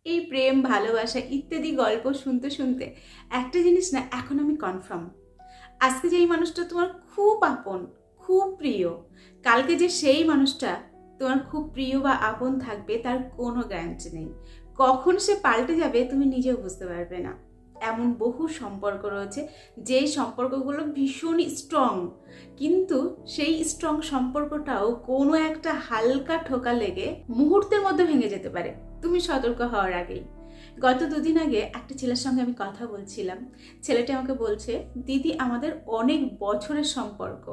এই প্রেম ভালোবাসা ইত্যাদি গল্প শুনতে শুনতে একটা জিনিস না এখন আমি কনফার্ম, আজকে যেই মানুষটা তোমার খুব আপন, খুব প্রিয়, কালকে যে সেই মানুষটা তোমার খুব প্রিয় বা আপন থাকবে তার কোনো গ্যারান্টি নেই। কখন সে পাল্টে যাবে তুমি নিজেও বুঝতে পারবে না। এমন বহু সম্পর্ক রয়েছে যেই সম্পর্কগুলো ভীষণই স্ট্রং, কিন্তু সেই স্ট্রং সম্পর্কটাও কোনো একটা হালকা ঠোকা লেগে মুহূর্তের মধ্যে ভেঙে যেতে পারে, তুমি সতর্ক হওয়ার আগেই। গত দুদিন আগে একটা ছেলের সঙ্গে আমি কথা বলছিলাম। ছেলেটি আমাকে বলছে, দিদি আমাদের অনেক বছরের সম্পর্ক,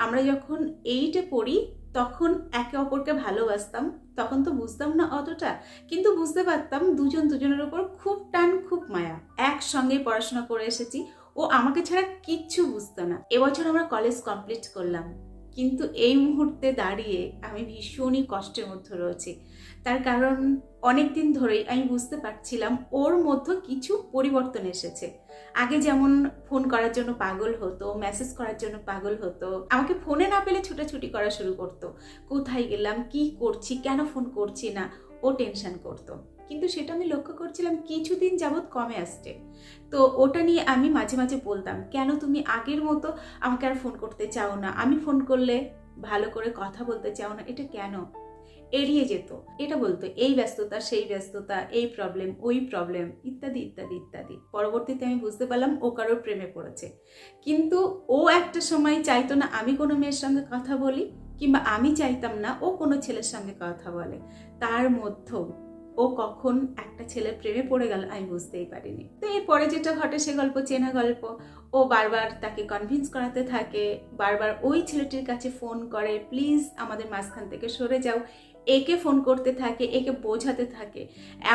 আমরা যখন এইটে পড়ি তখন একে অপরকে ভালোবাসতাম, তখন তো বুঝতাম না অতটা, কিন্তু বুঝতে পারতাম দুজন দুজনের উপর খুব টান, খুব মায়া, একসঙ্গে পড়াশোনা করে এসেছি, ও আমাকে ছাড়া কিচ্ছু বুঝতো না। এবছর আমরা কলেজ কমপ্লিট করলাম, কিন্তু এই মুহূর্তে দাঁড়িয়ে আমি ভীষণই কষ্টের মধ্যে রয়েছি। তার কারণ অনেক দিন ধরেই আমি বুঝতে পারছিলাম ওর মধ্যে কিছু পরিবর্তন এসেছে। আগে যেমন ফোন করার জন্য পাগল হতো, মেসেজ করার জন্য পাগল হতো, আমাকে ফোনে না পেলে ছুটাছুটি করা শুরু করতো, কোথায় গেলাম, কি করছি, কেন ফোন করছি না, ও টেনশন করতো। কিন্তু সেটা আমি লক্ষ্য করছিলাম কিছুদিন যাবৎ কমে আসছে। তো ওটা নিয়ে আমি মাঝে মাঝে বলতাম, কেন তুমি আগের মতো আমাকে আর ফোন করতে চাও না, আমি ফোন করলে ভালো করে কথা বলতে চাও না, এটা কেন? এড়িয়ে যেত, এটা বলতো এই ব্যস্ততা, সেই ব্যস্ততা, এই প্রবলেম, ওই প্রবলেম, ইত্যাদি ইত্যাদি ইত্যাদি। পরবর্তীতে আমি বুঝতে পারলাম ও কারোর প্রেমে পড়েছে। কিন্তু ও একটা সময় চাইতো না আমি কোনো মেয়ের সঙ্গে কথা বলি, কিংবা আমি চাইতাম না ও কোনো ছেলের সঙ্গে কথা বলে। তার মধ্যেও ও কখন একটা ছেলের প্রেমে পড়ে গেল আমি বুঝতেই পারিনি। তো এরপরে যেটা ঘটে সে গল্প চেনা গল্প। ও বারবার তাকে কনভিন্স করাতে থাকে, বারবার ওই ছেলেটির কাছে ফোন করে, প্লিজ আমাদের মাঝখান থেকে সরে যাও, একে ফোন করতে থাকে, একে বোঝাতে থাকে।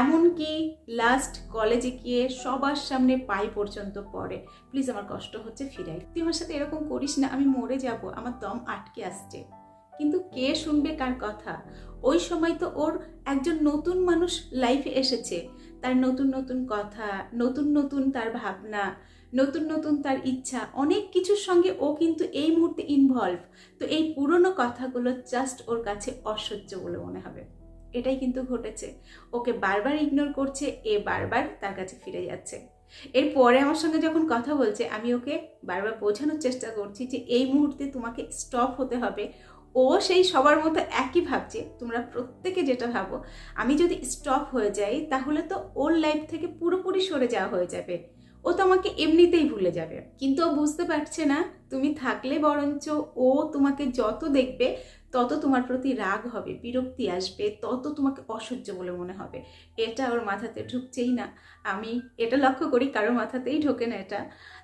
এমনকি লাস্ট কলেজে গিয়ে সবার সামনে পাই পর্যন্ত পড়ে, প্লিজ আমার কষ্ট হচ্ছে, ফিরাই, তুই আমার সাথে এরকম করিস না, আমি মরে যাব, আমার দম আটকে আসছে। কিন্তু কে শুনবে কার কথা? ওই সময় তো ওর একজন নতুন মানুষ লাইফে এসেছে, তার নতুন নতুন কথা, নতুন নতুন তার ভাবনা, নতুন নতুন তার ইচ্ছা, অনেক কিছুর সঙ্গে ও কিন্তু এই মুহূর্তে ইনভলভ। তো এই পুরনো কথাগুলো জাস্ট ওর কাছে অসহ্য বলে মনে হবে। এটাই কিন্তু ঘটেছে। ওকে বারবার ইগনোর করছে, এ বারবার তার কাছে ফিরে যাচ্ছে। এরপরে আমার সঙ্গে যখন কথা বলছে আমি ওকে বারবার বোঝানোর চেষ্টা করছি যে এই মুহূর্তে তোমাকে স্টপ হতে হবে। ও সেই সবার মতো একই ভাবছে, তোমরা প্রত্যেকে যেটা ভাবো, আমি যদি স্টপ হয়ে যাই তাহলে তো ওর লাইফ থেকে পুরোপুরি সরে যাওয়া হয়ে যাবে, ও তো আমাকে এমনিতেই ভুলে যাবে। কিন্তু ও বুঝতে পারছে না, তুমি থাকলে বরঞ্চ ও তোমাকে যত দেখবে তত তোমার প্রতি রাগ হবে, বিরক্তি আসবে, তত তোমাকে অসহ্য বলে মনে হবে। এটা ওর মাথাতে ঢুকছেই না। আমি এটা লক্ষ্য করি কারোর মাথাতেই ঢোকে না এটা।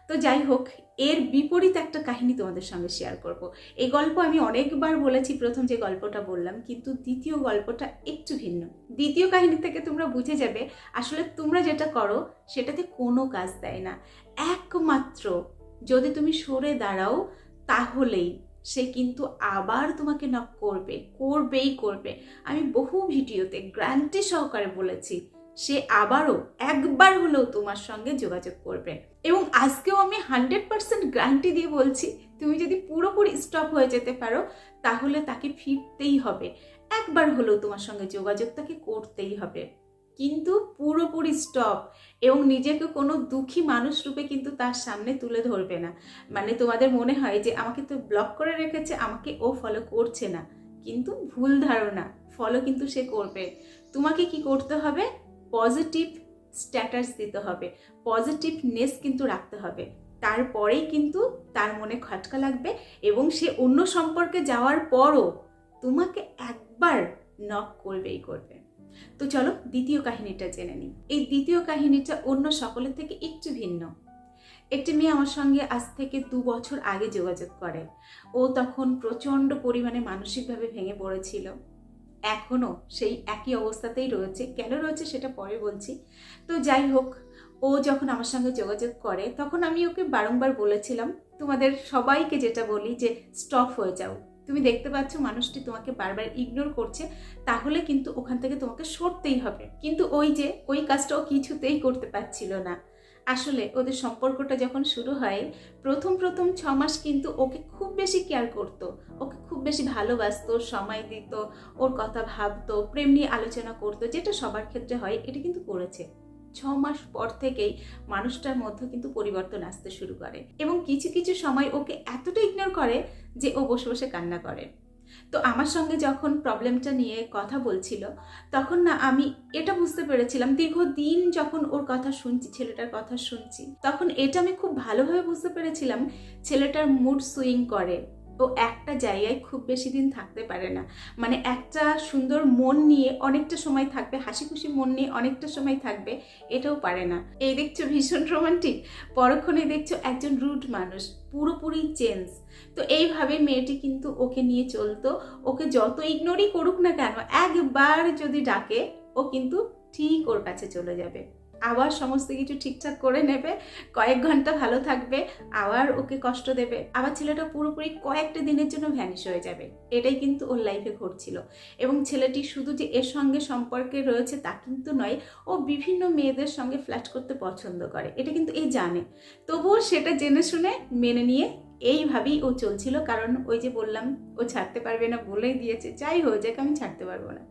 তো যাই হোক, এর বিপরীত একটা কাহিনী তোমাদের সঙ্গে শেয়ার করব। এই গল্প আমি অনেকবার বলেছি, প্রথম যে গল্পটা বললাম, কিন্তু দ্বিতীয় গল্পটা একটু ভিন্ন। দ্বিতীয় কাহিনী থেকে তোমরা বুঝে যাবে আসলে তোমরা যেটা করো সেটাতে কোনো কাজ দেয় না। একমাত্র যদি তুমি সরে দাঁড়াও তাহলেই সে কিন্তু আবার তোমাকে নক করবে, করবেই করবে। আমি বহু ভিডিওতে গ্যারান্টি সহকারে বলেছি সে আবারও একবার হলেও তোমার সঙ্গে যোগাযোগ করবে। এবং আজকেও আমি 100% গ্যারান্টি দিয়ে বলছি, তুমি যদি পুরোপুরি স্টপ হয়ে যেতে পারো তাহলে তাকে ফিরতেই হবে, একবার হলেও তোমার সঙ্গে যোগাযোগ তাকে করতেই হবে। কিন্তু পুরোপুরি স্টপ এবং নিজেকে কোনো দুঃখী মানুষ রূপে কিন্তু তার সামনে তুলে ধরবে না। মানে তোমাদের মনে হয় যে আমাকে তো ব্লক করে রেখেছে, আমাকে ও ফলো করছে না, কিন্তু ভুল ধারণা, ফলো কিন্তু সে করবে। তোমাকে কি করতে হবে? পজিটিভ স্ট্যাটাস দিতে হবে, পজিটিভনেস কিন্তু রাখতে হবে, তারপরেই কিন্তু তার মনে খটকা লাগবে এবং সে অন্য সম্পর্কে যাওয়ার পরও তোমাকে একবার নক করবেই করবে। তো চলো দ্বিতীয় কাহিনীটা জেনে নিই। এই দ্বিতীয় কাহিনীটা অন্য সকলের থেকে একটু ভিন্ন। একটি মেয়ে আমার সঙ্গে আজ থেকে 2 বছর আগে যোগাযোগ করে। ও তখন প্রচণ্ড পরিমাণে মানসিকভাবে ভেঙে পড়েছিল, এখনও সেই একই অবস্থাতেই রয়েছে, কেন রয়েছে সেটা পরে বলছি। তো যাই হোক, ও যখন আমার সঙ্গে যোগাযোগ করে তখন আমি ওকে বারংবার বলেছিলাম, তোমাদের সবাইকে যেটা বলি যে স্টপ হয়ে যাও, তুমি দেখতে পাচ্ছ মানুষটি তোমাকে বারবার ইগনোর করছে, তাহলে কিন্তু ওখান থেকে তোমাকে সরতেই হবে। কিন্তু ওই যে ওই কাজটা ও কিছুতেই করতে পারছিল না। আসলে ওদের সম্পর্কটা যখন শুরু হয় প্রথম 6 মাস কিন্তু ওকে খুব বেশি কেয়ার করতো, ওকে খুব বেশি ভালোবাসতো, সময় দিত, ওর কথা ভাবতো, প্রেম নিয়ে আলোচনা করতো, যেটা সবার ক্ষেত্রে হয়, এটা কিন্তু করেছে। 6 মাস পর থেকেই মানুষটার মধ্যে কিন্তু পরিবর্তন আসতে শুরু করে এবং কিছু কিছু সময় ওকে এতটা ইগনোর করে যে ও বসে বসে কান্না করে। তো আমার সঙ্গে যখন প্রবলেমটা নিয়ে কথা বলছিল তখন না আমি এটা বুঝতে পেরেছিলাম, দীর্ঘদিন যখন ওর কথা শুনছি, ছেলেটার কথা শুনছি, তখন এটা আমি খুব ভালোভাবে বুঝতে পেরেছিলাম ছেলেটার মুড সুইং করে। ও একটা জায়গায় খুব বেশি দিন থাকতে পারে না, মানে একটা সুন্দর মন নিয়ে অনেকটা সময় থাকবে, হাসি খুশি মন নিয়ে অনেকটা সময় থাকবে, এটাও পারে না। এই দেখছো ভীষণ রোমান্টিক, পরক্ষণে দেখছো একজন রুড মানুষ, পুরোপুরি চেঞ্জ। তো এইভাবে মেয়েটি কিন্তু ওকে নিয়ে চলতো, ওকে যত ইগনোরই করুক না কেন, একবার যদি ডাকে ও কিন্তু ঠিক ওর কাছে চলে যাবে, আবার সমস্ত কিছু ঠিকঠাক করে নেবে, কয়েক ঘন্টা ভালো থাকবে, আবার ওকে কষ্ট দেবে, আবার ছেলেটা পুরোপুরি কয়েকটা দিনের জন্য ভ্যানিশ হয়ে যাবে। এটাই কিন্তু ওর লাইফে ঘটছিল। এবং ছেলেটি শুধু যে এর সঙ্গে সম্পর্কে রয়েছে তা কিন্তু নয়, ও বিভিন্ন মেয়েদের সঙ্গে ফ্ল্যাট করতে পছন্দ করে, এটা কিন্তু এ জানে, তবুও সেটা জেনে শুনে মেনে নিয়ে এইভাবেই ও চলছিল। কারণ ওই যে বললাম, ও ছাড়তে পারবে না বলেই দিয়েছে, যাই হয়ে যাক আমি ছাড়তে পারবো না।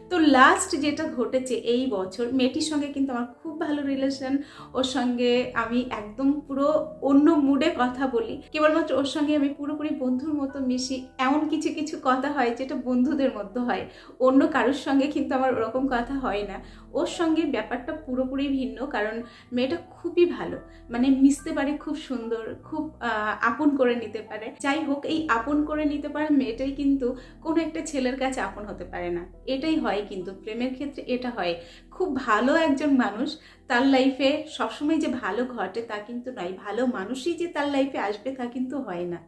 তো লাস্ট যেটা ঘটেছে এই বছর, মেয়েটির সঙ্গে কিন্তু আমার খুব ভালো রিলেশন, ওর সঙ্গে আমি একদম পুরো অন্য মুডে কথা বলি, কেবলমাত্র ওর সঙ্গে আমি পুরোপুরি বন্ধুর মতো মিশি, এমন কিছু কিছু কথা হয় যেটা বন্ধুদের মধ্যে হয়, অন্য কারোর সঙ্গে কিন্তু আমার ওরকম কথা হয় না। ওর সঙ্গে ব্যাপারটা পুরোপুরি ভিন্ন, কারণ মেয়েটা খুবই ভালো, মানে মিশতে পারে খুব সুন্দর, খুব আপন করে নিতে পারে। যাই হোক, এই আপন করে নিতে পারে মেয়েটাই কিন্তু কোনো একটা ছেলের কাছে আপন হতে পারে না, এটাই হয় কিন্তু প্রেমের ক্ষেত্রে, এটা হয়। খুব ভালো একজন মানুষ তার লাইফে সবসময় যে ভালো ঘটে তা কিন্তু নয়, ভালো মানুষই যে তার লাইফে আসবে তা কিন্তু হয় না।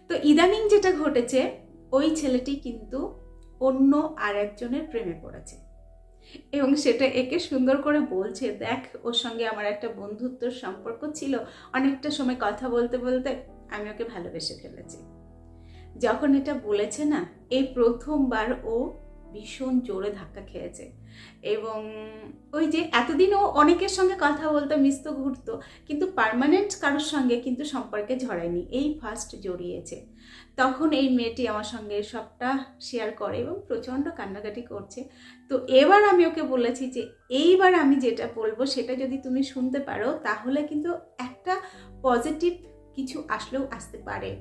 তো ইদানিং যেটা ঘটেছে, ওই ছেলেটি কিন্তু অন্য আর একজনের প্রেমে পড়েছে এবং সেটা একে সুন্দর করে বলছে, দেখ ওর সঙ্গে আমার একটা বন্ধুত্বর সম্পর্ক ছিল, অনেকটা সময় কথা বলতে বলতে আমি ওকে ভালোবেসে ফেলেছি। যখন এটা বলেছে না, এই প্রথমবার ও ভীষণ জোরে ধাক্কা খেয়েছে। এবং ওই যে এতদিন ও অনেকের সঙ্গে কথা বলতো, মিশতো, ঘুরতো, কিন্তু পার্মানেন্ট কারোর সঙ্গে কিন্তু সম্পর্কে জড়ায়নি, এই ফার্স্ট জড়িয়েছে। তখন এই মেয়েটি আমার সঙ্গে সবটা শেয়ার করে এবং প্রচণ্ড কান্নাকাটি করছে। তো এবার আমি ওকে বলেছি যে এইবার আমি যেটা বলবো সেটা যদি তুমি শুনতে পারো তাহলে কিন্তু একটা পজিটিভ কিছু আসলেও আসতে পারে।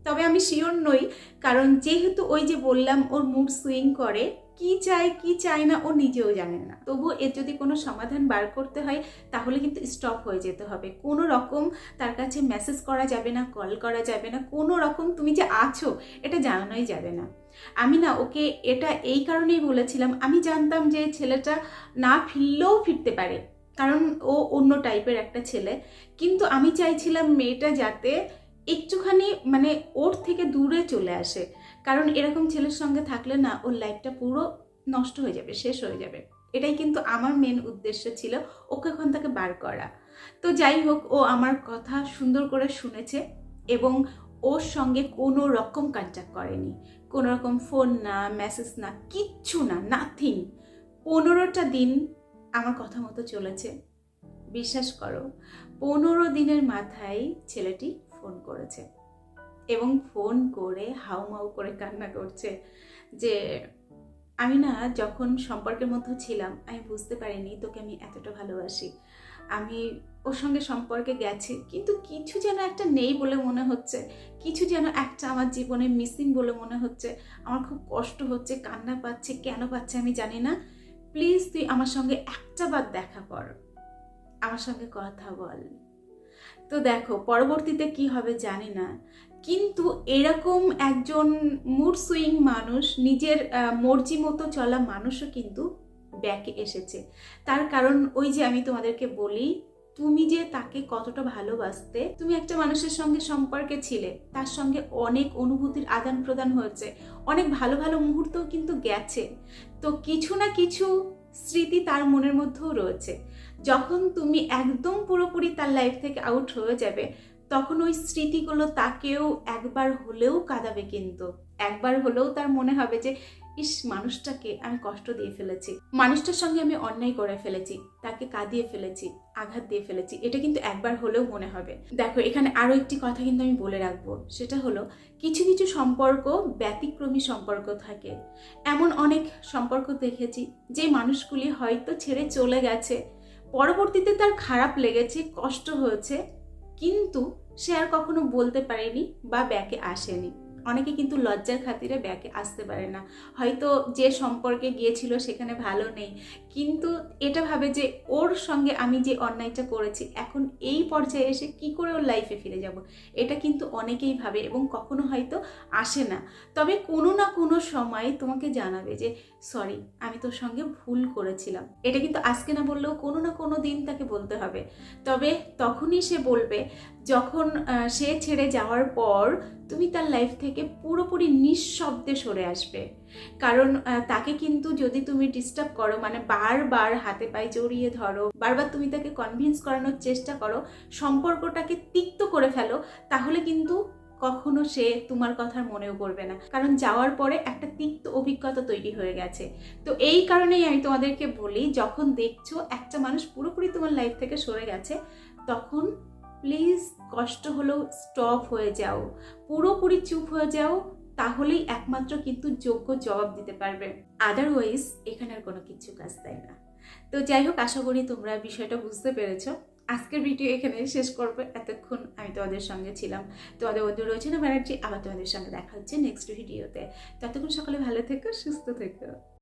তবে আমি শিওর নই, কারণ যেহেতু ওই যে বললাম ওর মুড সুইং করে, কি চাই কি চাই না ও নিজেও জানে না। তবু এর যদি কোনো সমাধান বার করতে হয় তাহলে কিন্তু স্টপ হয়ে যেতে হবে। কোনো রকম তার কাছে মেসেজ করা যাবে না, কল করা যাবে না, কোনো রকম তুমি যে আছো এটা জানানোই যাবে না। আমি না ওকে এটা এই কারণেই বলেছিলাম, আমি জানতাম যে ছেলেটা না ফিরলেও ফিরতে পারে, কারণ ও অন্য টাইপের একটা ছেলে, কিন্তু আমি চাইছিলাম মেয়েটা যাতে একটুখানি মানে ওর থেকে দূরে চলে আসে, কারণ এরকম ছেলের সঙ্গে থাকলে না ওর লাইফটা পুরো নষ্ট হয়ে যাবে, শেষ হয়ে যাবে। এটাই কিন্তু আমার মেন উদ্দেশ্য ছিল, ওকে ওখান থেকে বার করা। তো যাই হোক, ও আমার কথা সুন্দর করে শুনেছে এবং ওর সঙ্গে কোনো রকম কন্ট্যাক্ট করেনি, কোনো রকম ফোন না, মেসেজ না, কিচ্ছু না, নাথিং। 15টা দিন আমার কথা মতো চলেছে। বিশ্বাস করো, 15 দিনের মাথায় ছেলেটি ফোন করেছে এবং ফোন করে হাউমাউ করে কান্না করছে যে আমি না যখন সম্পর্কের মধ্যে ছিলাম আমি বুঝতে পারিনি তোকে আমি এতটা ভালোবাসি, আমি ওর সঙ্গে সম্পর্কে গেছি কিন্তু কিছু যেন একটা নেই বলে মনে হচ্ছে, কিছু যেন একটা আমার জীবনে মিসিং বলে মনে হচ্ছে, আমার খুব কষ্ট হচ্ছে, কান্না পাচ্ছে, কেন পাচ্ছে আমি জানি না, প্লিজ তুই আমার সঙ্গে একটা বার দেখা কর, আমার সঙ্গে কথা বল। তো দেখো পরবর্তীতে কি হবে জানি না, কিন্তু এরকম একজন মুড সুইং মানুষ, নিজের মর্জি মতো চলা মানুষও কিন্তু ব্যাকে এসেছে। তার কারণ ওই যে আমি তোমাদেরকে বলি, তুমি যে তাকে কতটা ভালোবাসতে, তুমি একটা মানুষের সঙ্গে সম্পর্কে ছিলে, তার সঙ্গে অনেক অনুভূতির আদান প্রদান হয়েছে, অনেক ভালো ভালো মুহূর্তও কিন্তু গেছে, তো কিছু না কিছু স্মৃতি তার মনের মধ্যেও রয়েছে। যখন তুমি একদম পুরোপুরি তার লাইফ থেকে আউট হয়ে যাবে তখন ওই স্মৃতিগুলো তাকেও একবার হলেও কাঁদাবে, কিন্তু একবার হলেও তার মনে হবে যে ইস, মানুষটাকে আমি কষ্ট দিয়ে ফেলেছি, মানুষটার সঙ্গে আমি অন্যায় করে ফেলেছি, তাকে কাঁদিয়ে ফেলেছি, আঘাত দিয়ে ফেলেছি, এটা কিন্তু একবার হলেও মনে হবে। দেখো, এখানে আরও একটি কথা কিন্তু আমি বলে রাখবো, সেটা হলো কিছু কিছু সম্পর্ক ব্যতিক্রমী সম্পর্ক থাকে। এমন অনেক সম্পর্ক দেখেছি যে মানুষগুলি হয়তো ছেড়ে চলে গেছে, পরবর্তীতে তার খারাপ লেগেছে, কষ্ট হয়েছে, কিন্তু সে আর কখনো বলতে পারেনি বা ব্যাকে আসেনি। অনেকে কিন্তু লজ্জার খাতিরে ব্যাকে আসতে পারে না, হয়তো যে সম্পর্কে গিয়েছিল সেখানে ভালো নেই, কিন্তু এটা ভাবে যে ওর সঙ্গে আমি যে অন্যায়টা করেছি এখন এই পর্যায়ে এসে কি করে ওর লাইফে ফিরে যাব, এটা কিন্তু অনেকেই ভাবে এবং কখনো হয়তো আসে না। তবে কোনো না কোনো সময় তোমাকে জানাবে যে সরি, আমি তোর সঙ্গে ভুল করেছিলাম। এটা কিন্তু আজকে না বললেও কোনো না কোনো দিন তাকে বলতে হবে। তবে তখনই সে বলবে যখন সে ছেড়ে যাওয়ার পর তুমি তার লাইফ থেকে পুরোপুরি নিঃশব্দে সরে আসবে। কারণ তাকে কিন্তু যদি তুমি ডিস্টার্ব করো, মানে বারবার হাতে পায়ে জড়িয়ে ধরো, বারবার তুমি তাকে কনভিন্স করানোর চেষ্টা করো, সম্পর্কটাকে তিক্ত করে ফেলো, তাহলে কিন্তু কখনো সে তোমার কথা মনেও করবে না, কারণ যাওয়ার পরে একটা তিক্ত অভিজ্ঞতা তৈরি হয়ে গেছে। তো এই কারণেই আমি তোমাদেরকে বলি, যখন দেখছো একটা মানুষ পুরোপুরি তোমার লাইফ থেকে সরে গেছে, তখন প্লিজ কষ্ট হলেও স্টপ হয়ে যাও, পুরোপুরি চুপ হয়ে যাও, তাহলেই একমাত্র কিন্তু যোগ্য জবাব দিতে পারবে। আদারওয়াইজ এখানে আর কোনো কিছু কাজ দেয় না। তো যাই হোক, আশা করি তোমরা বিষয়টা বুঝতে পেরেছো। আজকের ভিডিও এখানে শেষ করবে। এতক্ষণ আমি তোমাদের সঙ্গে ছিলাম, তোমাদের বন্ধু রচনা ব্যানার্জি। আবার তোমাদের সঙ্গে দেখা হচ্ছে নেক্সট ভিডিওতে। ততক্ষণ সকলে ভালো থেকো, সুস্থ থেকো।